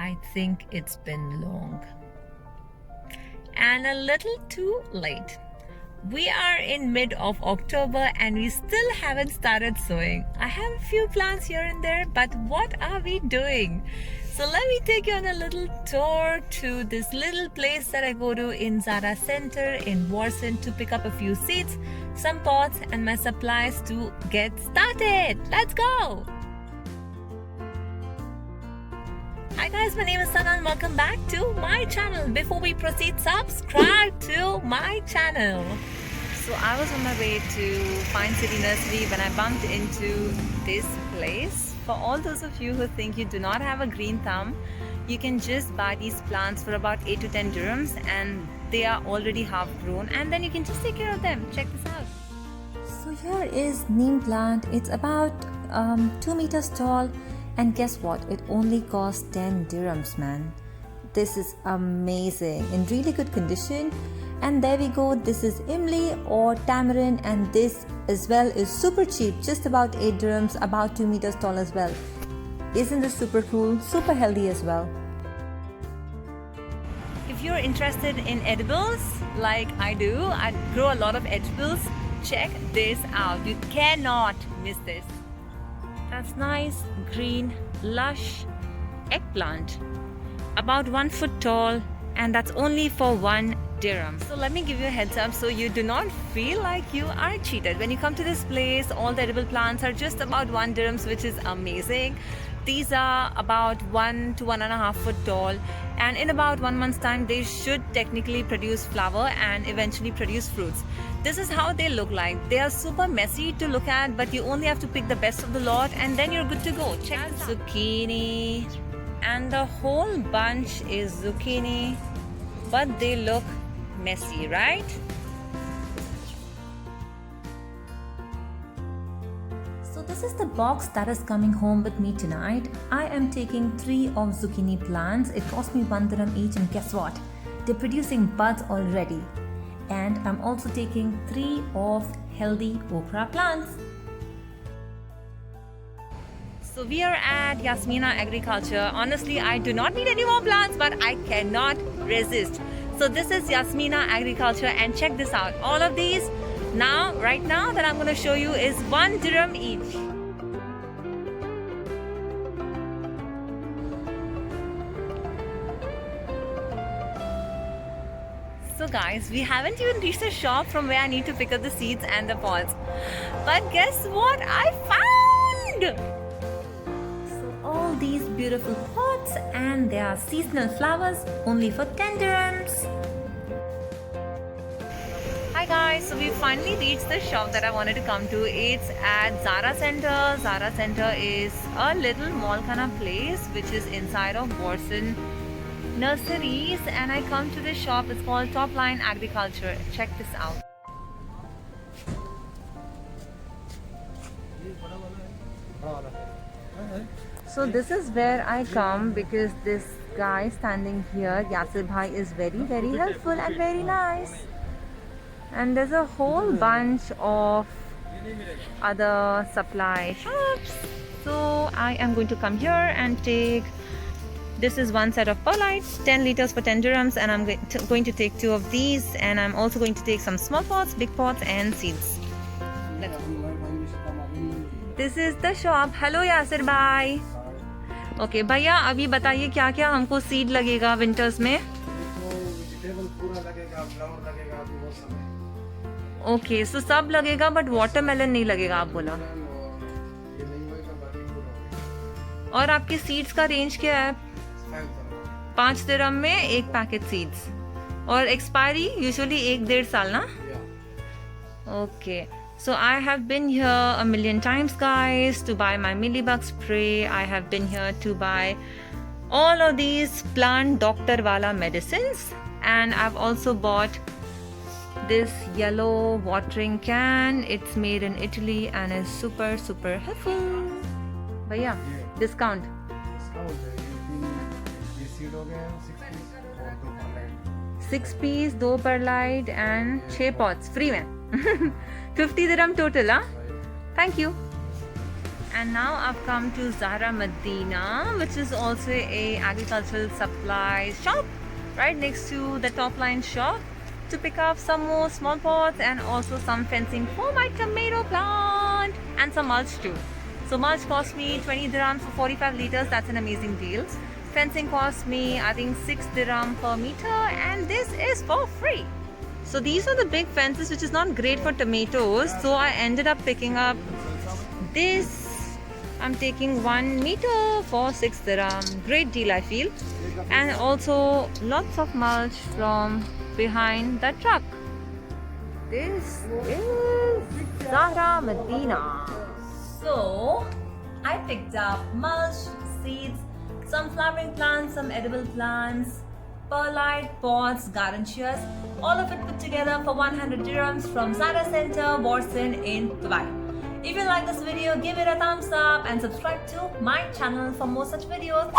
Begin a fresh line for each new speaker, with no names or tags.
I think it's been long and a little too late. We are in mid of October and we still haven't started sowing. I have a few plants here and there, but what are we doing? So let me take you on a little tour to this little place that I go to in Zara Center in Warsaw to pick up a few seeds, some pots and my supplies to get started. Let's go! Hi guys, my name is Sana and welcome back to my channel. Before we proceed, subscribe to my channel. So I was on my way to Pine City Nursery when I bumped into this place. For all those of you who think you do not have a green thumb, you can just buy these plants for about 8 to 10 dirhams and they are already half grown and then you can just take care of them. Check this out. So here is neem plant. It's about 2 meters tall. And guess what? It only costs 10 dirhams, man. This is amazing. In really good condition. And there we go. This is Imli or tamarind. And this as well is super cheap. Just about 8 dirhams. About 2 meters tall as well. Isn't this super cool? Super healthy as well. If you're interested in edibles, like I do, I grow a lot of edibles. Check this out. You cannot miss this. That's nice, green, lush eggplant. About 1 foot tall, and that's only for 1 dirham. So let me give you a heads up so you do not feel like you are cheated. When you come to this place, all the edible plants are just about 1 dirhams, which is amazing. These are about 1 to 1.5 foot tall, and in about 1 month's time they should technically produce flower and eventually produce fruits. This is how they look like. They are super messy to look at, but you only have to pick the best of the lot and then you're good to go. Check this out. Zucchini, and the whole bunch is zucchini, but they look messy, right? So this is the box that is coming home with me tonight. I am taking 3 of zucchini plants. It cost me 1 dirham each, and guess what? They're producing buds already. And I'm also taking 3 of healthy okra plants. So we are at Yasmina Agriculture. Honestly, I do not need any more plants, but I cannot resist. So this is Yasmina Agriculture, and check this out. All of these right now that I'm going to show you is 1 dirham each. So guys, we haven't even reached the shop from where I need to pick up the seeds and the pots. But guess what I found? So all these beautiful pots, and they are seasonal flowers only for 10 dirhams. Hi guys, so we finally reached the shop that I wanted to come to. It's at Zara Center. Zara Center is a little mall kind of place which is inside of Warsaw Nurseries, and I come to this shop. It's called Top Line Agriculture. Check this out. So this is where I come because this guy standing here, Yasir Bhai, is very helpful and very nice. And there's a whole bunch of other supply shops. So I am going to come here and take, this is 1 set of perlite, 10 liters for 10 dirhams, and I'm going to take 2 of these, and I'm also going to take some small pots, big pots and seeds. This is the shop. Hello Yasir bhai. Okay भैया, अभी बताइए क्या क्या हमको seed लगेगा winters में? Okay, सो सब लगेगा बट वाटरमेलन नहीं लगेगा आप बोला. और आपके सीड्स का रेंज क्या है? 5 दिरहम में 1 पैकेट सीड्स, और एक्सपायरी यूजुअली 1-1.5 साल ना? Okay. So I have been here a million times guys to buy my Millibug spray. I have been here to buy all of these plant doctor wala medicines, and I've also bought this yellow watering can. It's made in Italy and is super helpful. Bhaiya, discount. 6 piece, 2 perlite and 6 pots free में. 50 dirham total, huh? Thank you. And now I've come to Zahra Medina, which is also a agricultural supply shop right next to the top line shop, to pick up some more small pots and also some fencing for my tomato plant and some mulch too. So mulch cost me 20 dirham for 45 liters. That's an amazing deal. Fencing cost me I think 6 dirham per meter, and this is for free. So these are the big fences, which is not great for tomatoes. So I ended up picking up this. I'm taking 1 meter for 6 dirham. Great deal, I feel. And also lots of mulch from behind the truck. This is Zahra Medina. So I picked up mulch, seeds, some flowering plants, some edible plants, perlite, pots, garden shears, all of it put together for 100 dirhams from Zara Center, Warsan in Dubai. If you like this video, give it a thumbs up and subscribe to my channel for more such videos.